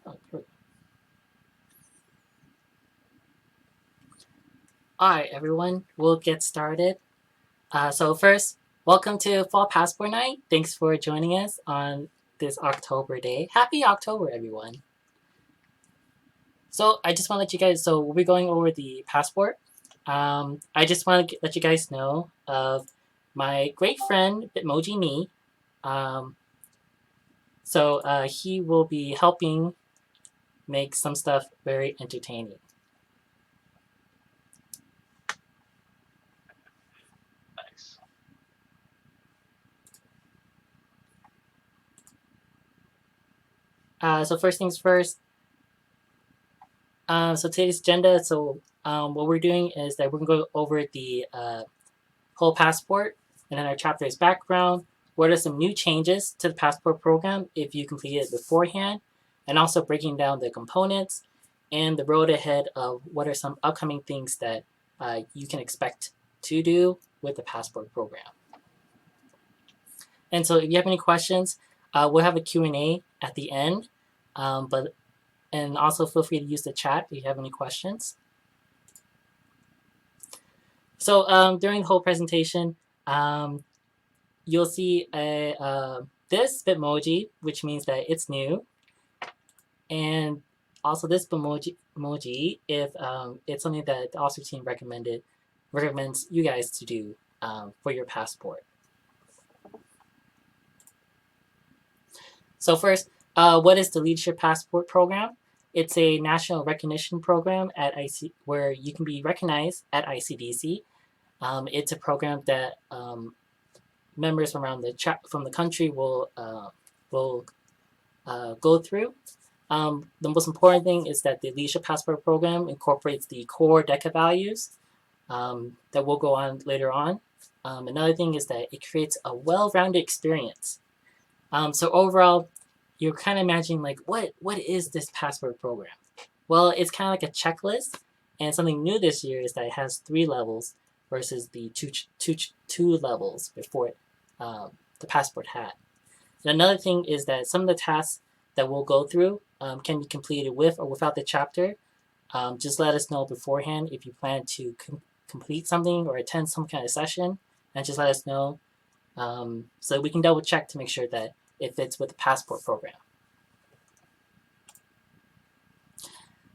Oh, great. All right, everyone, we'll get started. So first, welcome to Fall Passport Night. Thanks for joining us on this October day. Happy October, everyone. So I just want to let you guys. So we'll be going over the passport. I just want to let you guys know of my great friend Bitmoji Me. Um, he will be helping make some stuff very entertaining. So first things first. So today's agenda. What we're doing is that we're gonna go over the whole passport, and then our chapter is background. What are some new changes to the passport program if you completed it beforehand, and also breaking down the components and the road ahead of what are some upcoming things that you can expect to do with the passport program. And so if you have any questions, we'll have a Q&A at the end. And also feel free to use the chat if you have any questions. So during the whole presentation, um, you'll see this Bitmoji, which means that it's new, and also this emoji if it's something that the officer team recommends you guys to do for your passport. So first, what is the Leadership Passport Program? It's a national recognition program at where you can be recognized at ICDC. It's a program that members from the country will go through. The most important thing is that the Leadership Passport Program incorporates the core DECA values that will go on later on. Another thing is that it creates a well-rounded experience. So overall, you're kind of imagining like what is this passport program? Well, it's kind of like a checklist, and something new this year is that it has 3 levels versus the two levels before it, the passport had. And another thing is that some of the tasks that we'll go through can be completed with or without the chapter. Just let us know beforehand if you plan to complete something or attend some kind of session, and just let us know so we can double check to make sure that it fits with the passport program.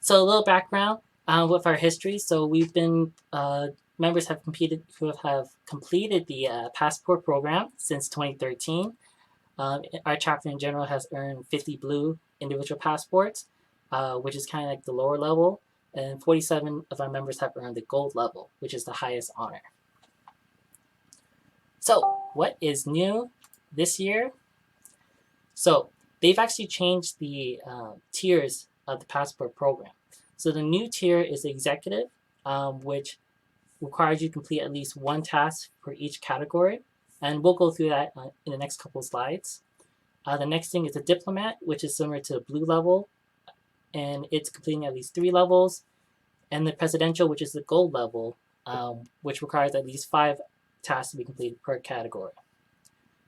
So a little background with our history. So we've been members who have completed the passport program since 2013. Our chapter in general has earned 50 blue individual passports, which is kind of like the lower level, and 47 of our members have earned the gold level, which is the highest honor. So, what is new this year? So, they've actually changed the tiers of the passport program. So, the new tier is executive, which requires you to complete at least one task for each category. And we'll go through that in the next couple of slides. The next thing is a diplomat, which is similar to the blue level, and it's completing at least 3 levels. And the presidential, which is the gold level, which requires at least 5 tasks to be completed per category.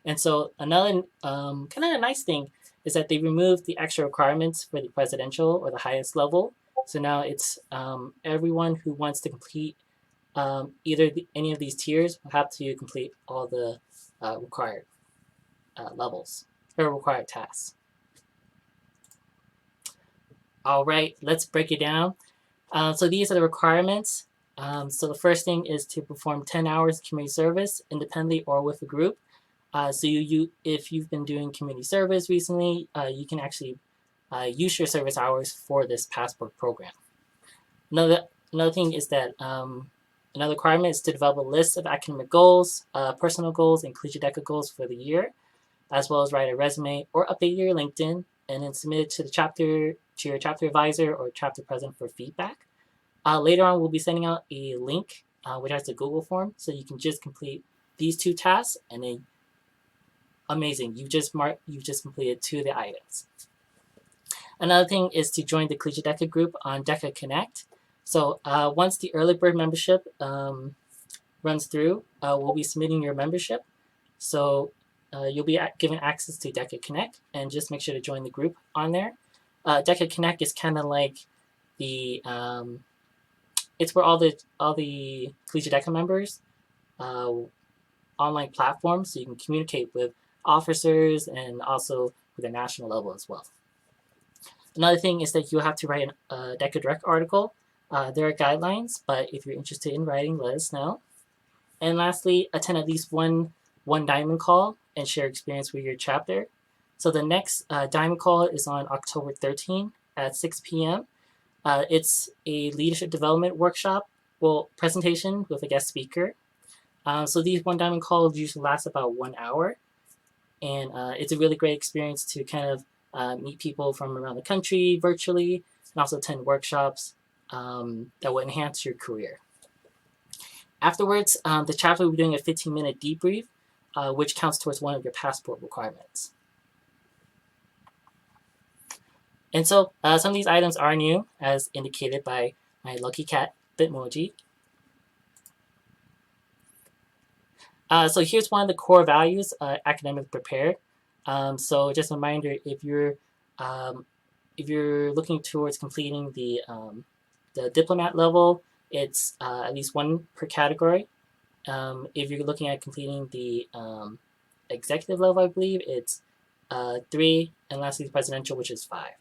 And so another kind of a nice thing is that they removed the extra requirements for the presidential or the highest level. So now it's everyone who wants to complete any of these tiers will have to complete all the required levels or required tasks. All right, let's break it down. So these are the requirements. So the first thing is to perform 10 hours community service independently or with a group. So if you've been doing community service recently, you can actually use your service hours for this passport program. Another thing is that another requirement is to develop a list of academic goals, personal goals, and Collegiate DECA goals for the year, as well as write a resume or update your LinkedIn, and then submit it to your chapter advisor or chapter president for feedback. Later on, we'll be sending out a link which has a Google form, so you can just complete these 2 tasks, and then amazing, you've just completed 2 of the items. Another thing is to join the Collegiate DECA group on DECA Connect. So once the early bird membership runs through, we'll be submitting your membership. So you'll be given access to DECA Connect, and just make sure to join the group on there. DECA Connect is kind of like the it's where all the Collegiate DECA members uh, online platform, so you can communicate with officers and also with the national level as well. Another thing is that you have to write a DECA Direct article. There are guidelines, but if you're interested in writing, let us know. And lastly, attend at least one diamond call and share experience with your chapter. So the next diamond call is on October 13th at 6 p.m. It's a leadership development workshop, presentation with a guest speaker. So these one diamond calls usually last about 1 hour, and it's a really great experience to kind of meet people from around the country virtually, and also attend workshops that will enhance your career. Afterwards, the chapter will be doing a 15-minute debrief, which counts towards one of your passport requirements. And so some of these items are new, as indicated by my lucky cat Bitmoji. So here's one of the core values, academic prepared. So just a reminder, if you're looking towards completing the diplomat level, it's at least 1 per category. If you're looking at completing the executive level, I believe it's 3, and lastly the presidential, which is 5.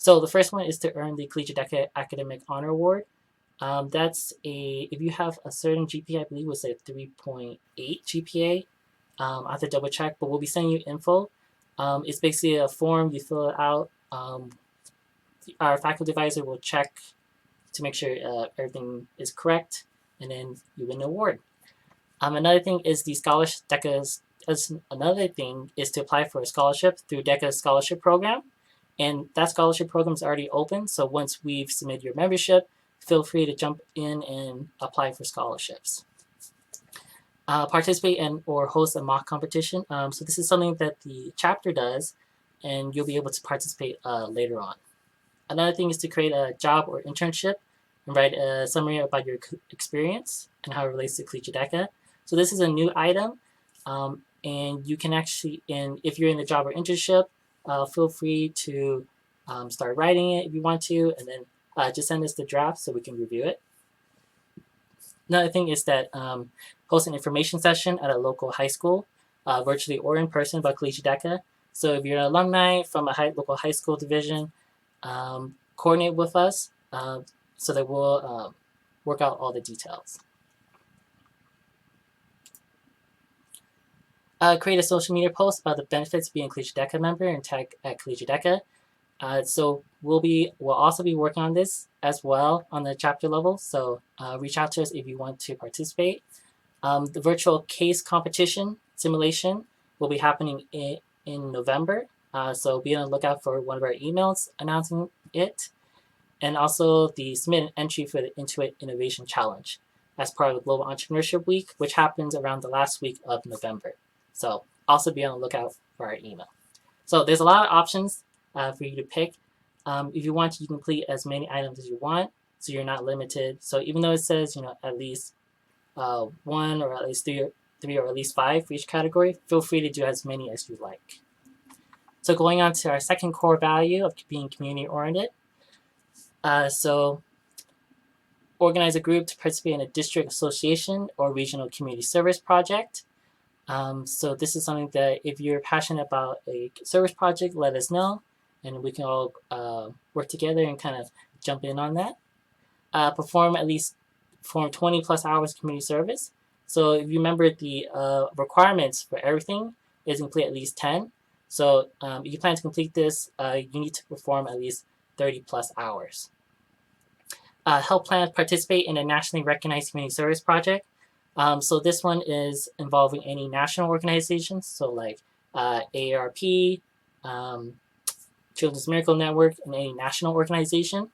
So the first one is to earn the Collegiate DECA Academic Honor Award. If you have a certain GPA, I believe it was a 3.8 GPA. I have to double check, but we'll be sending you info. It's basically a form, you fill it out. Our faculty advisor will check to make sure everything is correct, and then you win an award. Another thing is the scholarship. Another thing is to apply for a scholarship through DECA's scholarship program, and that scholarship program is already open. So once we've submitted your membership, feel free to jump in and apply for scholarships. Participate in or host a mock competition. So this is something that the chapter does, and you'll be able to participate later on. Another thing is to create a job or internship and write a summary about your experience and how it relates to Collegiate DECA. So this is a new item, and you can actually, if you're in the job or internship, feel free to start writing it if you want to, and then just send us the draft so we can review it. Another thing is that host an information session at a local high school, virtually or in person, about Collegiate DECA. So if you're an alumni from a local high school division, coordinate with us so that we'll work out all the details. Create a social media post about the benefits of being a Collegiate DECA member and tag at Collegiate DECA. So we'll also be working on this as well on the chapter level. So reach out to us if you want to participate. The virtual case competition simulation will be happening in November. So be on the lookout for one of our emails announcing it. And also the submit an entry for the Intuit Innovation Challenge as part of the Global Entrepreneurship Week, which happens around the last week of November. So also be on the lookout for our email. So there's a lot of options for you to pick. If you want, you can complete as many items as you want, so you're not limited. So even though it says at least 1 or at least 3 or at least 5 for each category, feel free to do as many as you like. So going on to our second core value of being community oriented. So organize a group to participate in a district association or regional community service project. So this is something that if you're passionate about a service project, let us know, and we can all work together and kind of jump in on that. Perform 20 plus hours of community service. So if you remember, the requirements for everything is to complete at least 10. So if you plan to complete this, you need to perform at least 30 plus hours. Help plan participate in a nationally recognized community service project. So this one is involving any national organizations, so like AARP, Children's Miracle Network, and any national organization.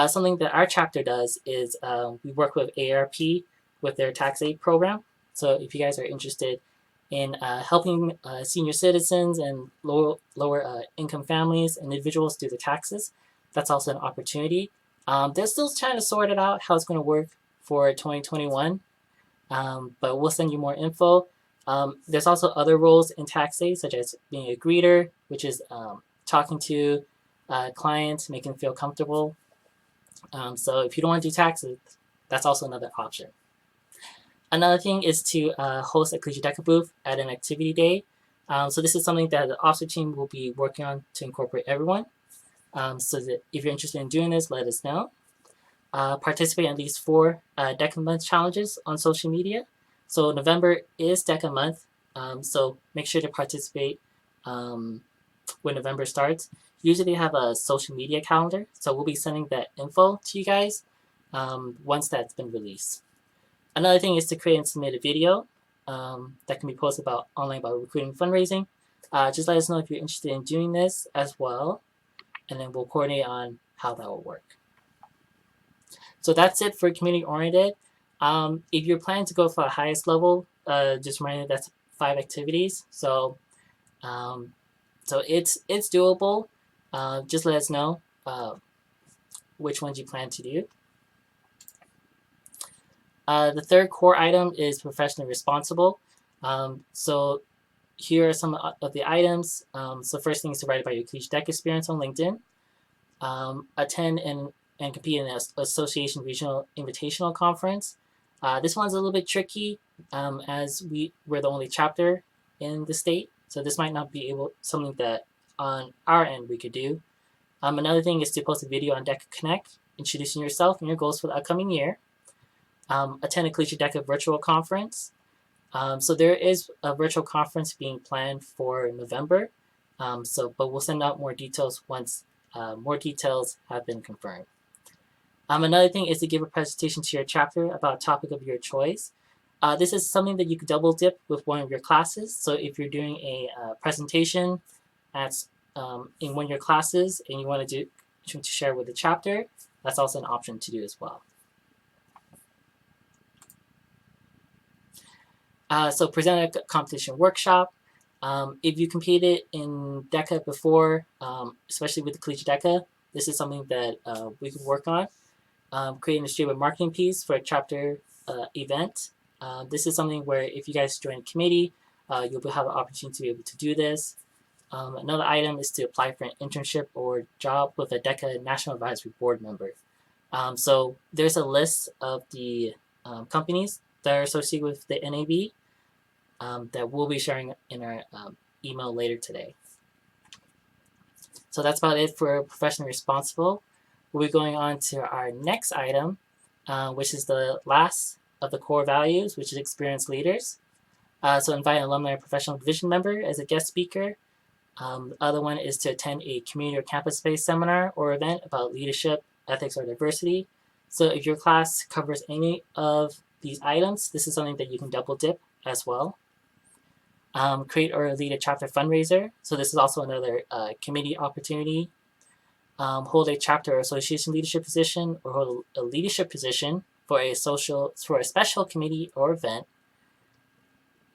Something that our chapter does is we work with AARP with their tax aid program. So if you guys are interested in helping senior citizens and lower income families and individuals do their taxes, that's also an opportunity. They're still trying to sort it out how it's going to work for 2021. But we'll send you more info. There's also other roles in tax aid, such as being a greeter, which is talking to clients, make them feel comfortable. So if you don't want to do taxes, that's also another option. Another thing is to host a Collegiate DECA booth at an activity day. So this is something that the officer team will be working on to incorporate everyone. So that if you're interested in doing this, let us know. Participate in at least 4 DECA month challenges on social media. So November is DECA month, so make sure to participate when November starts. Usually they have a social media calendar, so we'll be sending that info to you guys once that's been released. Another thing is to create and submit a video that can be posted online about recruiting fundraising. Just let us know if you're interested in doing this as well, and then we'll coordinate on how that will work. So that's it for community oriented. If you're planning to go for the highest level, just remember that's 5 activities. So it's doable. Just let us know which ones you plan to do. The third core item is professionally responsible. So here are some of the items. So first thing is to write about your Collegiate DECA experience on LinkedIn. Attend and compete in an association regional invitational conference. This one's a little bit tricky as we're the only chapter in the state. So this might not be something that on our end we could do. Another thing is to post a video on DECA Connect, introducing yourself and your goals for the upcoming year. Attend a Collegiate DECA virtual conference. So there is a virtual conference being planned for November. But we'll send out more details once more details have been confirmed. Another thing is to give a presentation to your chapter about a topic of your choice. This is something that you could double dip with one of your classes. So if you're doing a presentation in one of your classes and you want to share with the chapter, that's also an option to do as well. So present a competition workshop. If you competed in DECA before, especially with the Collegiate DECA, this is something that we can work on. Creating a distributed marketing piece for a chapter event. This is something where if you guys join a committee, you'll have an opportunity to be able to do this. Another item is to apply for an internship or job with a DECA National Advisory Board member. So there's a list of the companies that are associated with the NAB that we'll be sharing in our email later today. So that's about it for professionally responsible. We'll be going on to our next item, which is the last of the core values, which is experienced leaders. So invite an alumni or professional division member as a guest speaker. The other one is to attend a community or campus-based seminar or event about leadership, ethics, or diversity. So if your class covers any of these items, this is something that you can double dip as well. Create or lead a chapter fundraiser. So this is also another committee opportunity. Hold a chapter or association leadership position or hold a leadership position for a special committee or event.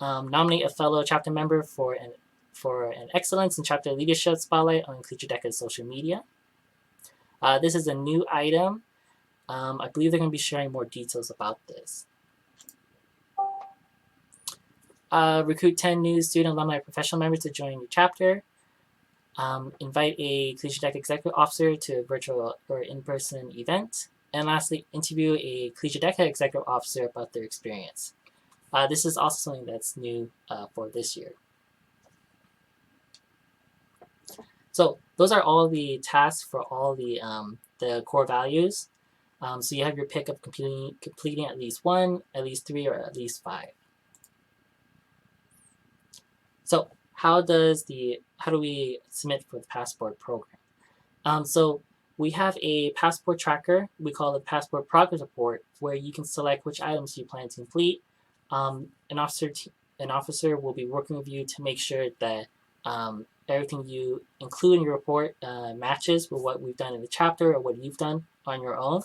Nominate a fellow chapter member for an excellence in chapter leadership spotlight on Collegiate DECA's social media. This is a new item. I believe they're going to be sharing more details about this. Recruit 10 new student, alumni, professional members to join your chapter. Invite a Collegiate DECA executive officer to a virtual or in-person event. And lastly, interview a Collegiate DECA executive officer about their experience. This is also something that's new for this year. So those are all the tasks for all the core values. So you have your pick of completing at least 1, at least 3, or at least 5. So how do we submit for the Passport program? So we have a Passport tracker. We call it Passport Progress Report, where you can select which items you plan to complete. An officer will be working with you to make sure that everything you include in your report matches with what we've done in the chapter or what you've done on your own.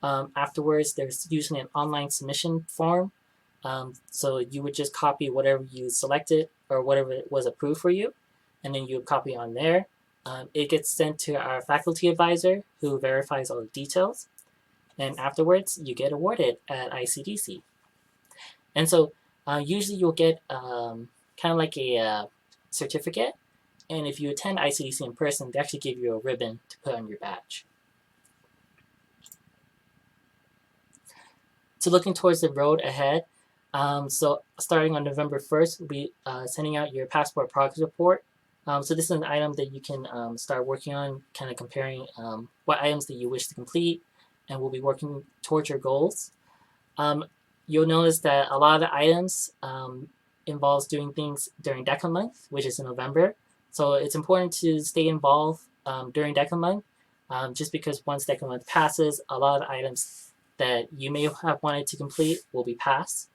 Afterwards, there's usually an online submission form. So you would just copy whatever you selected or whatever was approved for you, and then you would copy on there. It gets sent to our faculty advisor who verifies all the details. And afterwards, you get awarded at ICDC. And so usually you'll get kind of like a certificate, And if you attend ICDC in person, they actually give you a ribbon to put on your badge. So looking towards the road ahead, so starting on November 1st, we'll be sending out your passport progress report. So this is an item that you can start working on, kind of comparing what items that you wish to complete, and we'll be working towards your goals. You'll notice that a lot of the items involves doing things during DECA month, which is in November. So it's important to stay involved during DECA month, just because once DECA month passes, a lot of the items that you may have wanted to complete will be passed.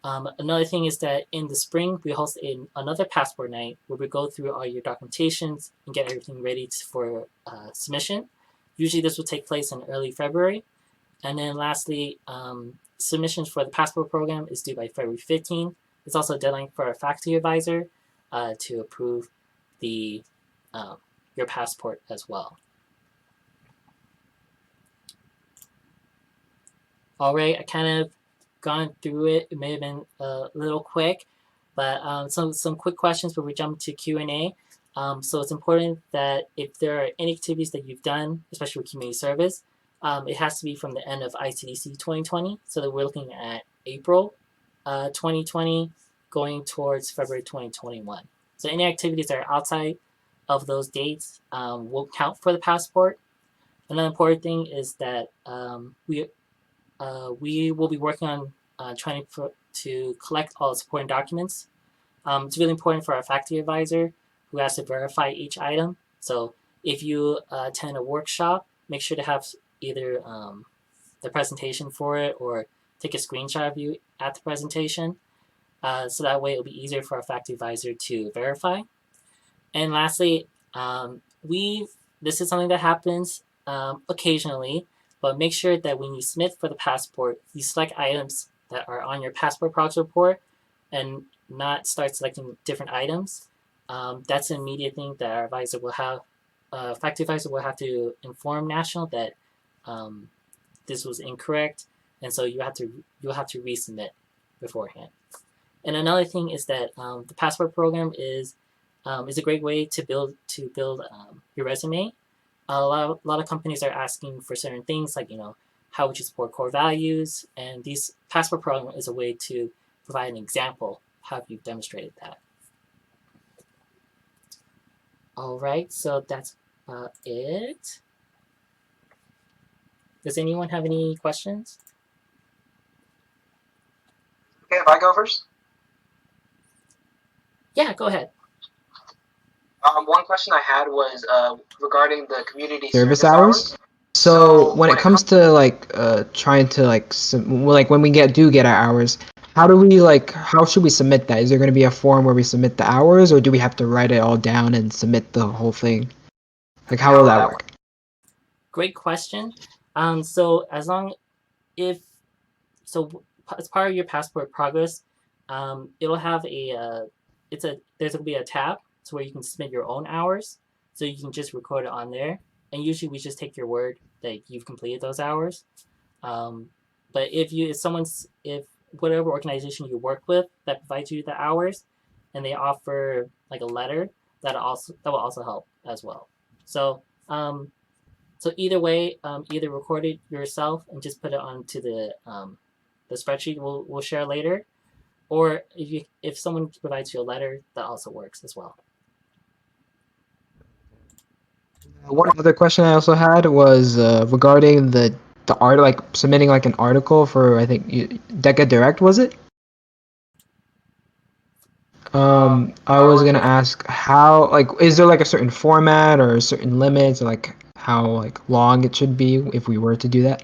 Another thing is that in the spring, we host another passport night where we go through all your documentations and get everything ready for submission. Usually this will take place in early February. And then lastly, submissions for the passport program is due by February 15th. It's also a deadline for our faculty advisor to approve the your passport as well. All right, I kind of gone through it. It may have been a little quick, but some quick questions before we jump to Q&A. So it's important that if there are any activities that you've done, especially with community service, it has to be from the end of ICDC 2020. So that we're looking at April 2020 going towards February 2021. So any activities that are outside of those dates will count for the passport. Another important thing is that we will be working on trying to collect all the supporting documents. It's really important for our faculty advisor who has to verify each item. So if you attend a workshop, make sure to have either the presentation for it or take a screenshot of you at the presentation. So that way it'll be easier for our faculty advisor to verify. And lastly, this is something that happens occasionally, but make sure that when you submit for the passport, you select items that are on your passport progress report and not start selecting different items. That's an immediate thing that our advisor will have, faculty advisor will have to inform National that this was incorrect, and so you'll have to resubmit beforehand. And another thing is that the passport program is a great way to build your resume. A lot of companies are asking for certain things like, how would you support core values? And these passport program is a way to provide an example how you've demonstrated that. All right, so that's it. Does anyone have any questions? Okay, if I go first? Yeah, go ahead. One question I had was regarding the community service hours. So when it comes to trying to when we do get our hours, how should we submit that? Is there going to be a form where we submit the hours, or do we have to write it all down and submit the whole thing? Like, how will that work? Great question. So as part of your passport progress, it'll have there's gonna be a tab so where you can submit your own hours. So you can just record it on there, and usually we just take your word that you've completed those hours. But if whatever organization you work with that provides you the hours, and they offer like a letter, that will also help as well. So either way, either record it yourself and just put it onto the spreadsheet we'll share later, or if someone provides you a letter, that also works as well. One other question I also had was regarding the art, like submitting like an article for, I think, DECA Direct, was it? I was gonna ask how, is there like a certain format or certain limits, or like how long it should be if we were to do that?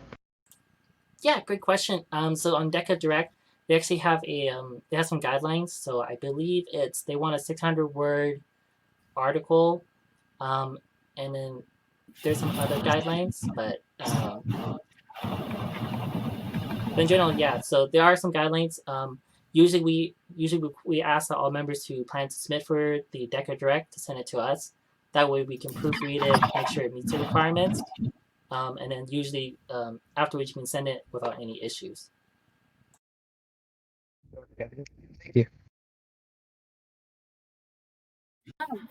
Yeah, great question. So on DECA Direct, they actually have they have some guidelines. So I believe they want a 600-word article, and then there's some other guidelines, but in general, yeah. So there are some guidelines. Usually we ask all members who plan to submit for the DECA Direct to send it to us. That way we can proofread it, make sure it meets the requirements, and then usually afterwards you can send it without any issues. Thank you.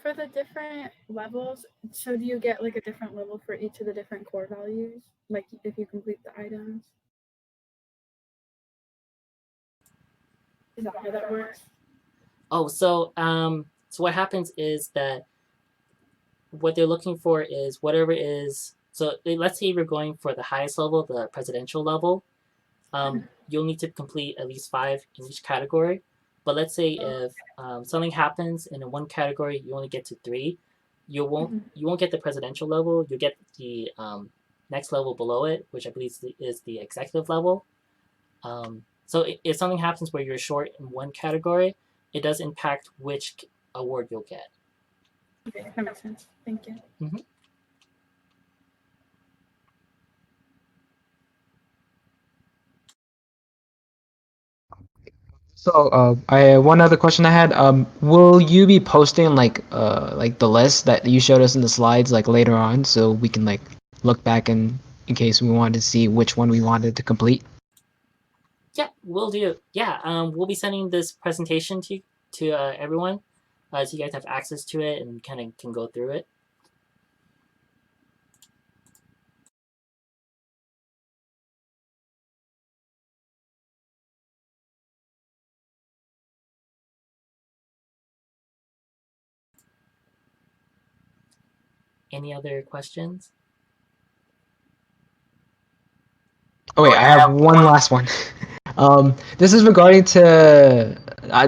For the different levels, so do you get like a different level for each of the different core values? Like if you complete the items? Is that how that works? Oh, so what happens is that what they're looking for is whatever is. So let's say you're going for the highest level, the presidential level. You'll need to complete at least 5 in each category. But let's say if something happens and in one category you only get to 3, you won't get the presidential level. You'll get the next level below it, which I believe is the executive level. So if something happens where you're short in one category, it does impact which award you'll get. Okay, that makes sense. Thank you. Mm-hmm. So, I one other question I had. Will you be posting like the list that you showed us in the slides like later on, so we can like look back and in case we wanted to see which one we wanted to complete? Yeah, we'll do. Yeah, we'll be sending this presentation to everyone, so you guys have access to it and kind of can go through it. Any other questions? Oh wait, I have one last one. This is regarding to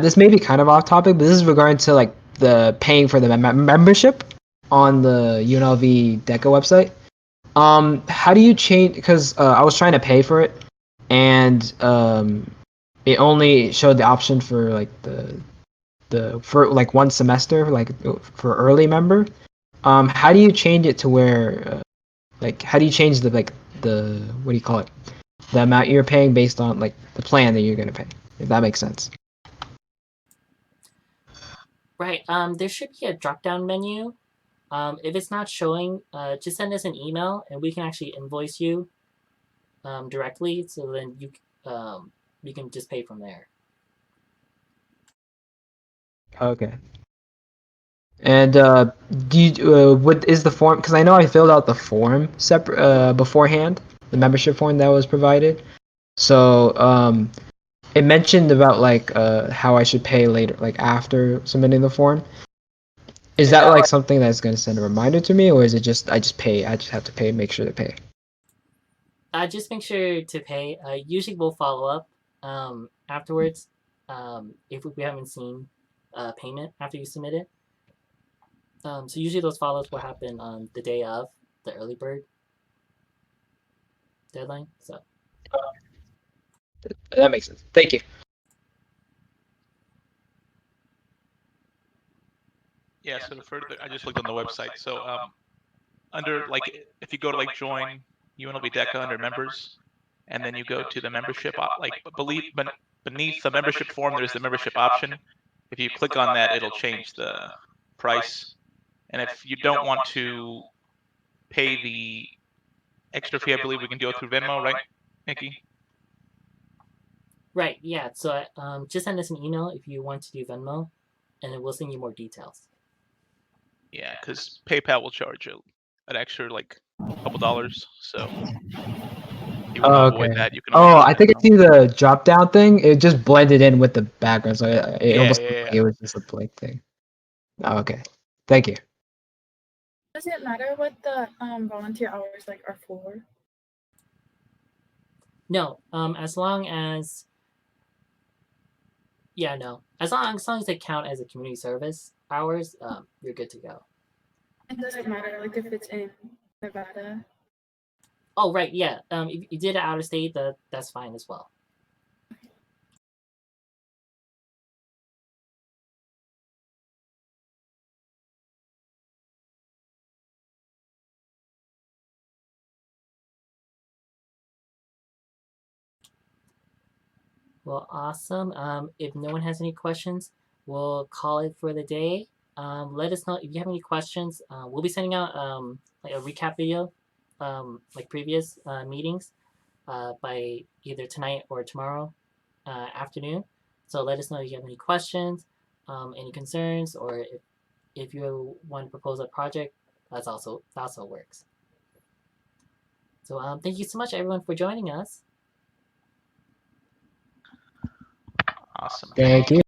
this may be kind of off topic, but this is regarding to like the paying for the membership on the UNLV DECA website. How do you change? Because I was trying to pay for it, and it only showed the option for like the for like one semester, like for early member. How do you change it to where like how do you change the like the what do you call it? The amount you're paying based on like the plan that you're gonna pay, if that makes sense. Right. There should be a drop down menu. If it's not showing, just send us an email and we can actually invoice you directly. So then you can just pay from there. Okay. And do you what is the form? Because I know I filled out the form separate beforehand, the membership form that was provided. So it mentioned about like how I should pay later, like after submitting the form. Is that like something that's going to send a reminder to me, or is it just I just pay? I just have to pay, make sure to pay. Just make sure to pay. Usually we'll follow up afterwards if we haven't seen payment after you submit it. So usually those follow-ups will happen on the day of the early bird deadline. So That makes sense. Thank you. Yeah, so further, I just looked on the website. So under like if you go to like join UNLV DECA under members, and then you go to the membership beneath the membership form, there's the membership option. If you click on that, it'll change the price. And if you don't want to pay the extra fee, I believe we can do it through Venmo, right, Nikki? right, yeah. So just send us an email if you want to do Venmo, and then we'll send you more details. Yeah, because PayPal will charge you an extra like couple dollars. So you want to avoid Okay. that. You can always Oh, use I think I Venmo. see the drop down thing. It just blended in with the background, so it Yeah, almost yeah, looked like yeah. it was just a blank thing. Oh, okay. Thank you. Does it matter what the volunteer hours like are for? No, as long as no, as long as they count as a community service hours, you're good to go. It doesn't matter like if it's in Nevada. Oh, right, yeah. If you did it out of state, that's fine as well. Well, awesome. If no one has any questions, we'll call it for the day. Let us know if you have any questions. We'll be sending out like a recap video, like previous meetings, by either tonight or tomorrow afternoon. So let us know if you have any questions, any concerns, or if if you want to propose a project, that also works. So thank you so much everyone for joining us. Awesome. Thank you.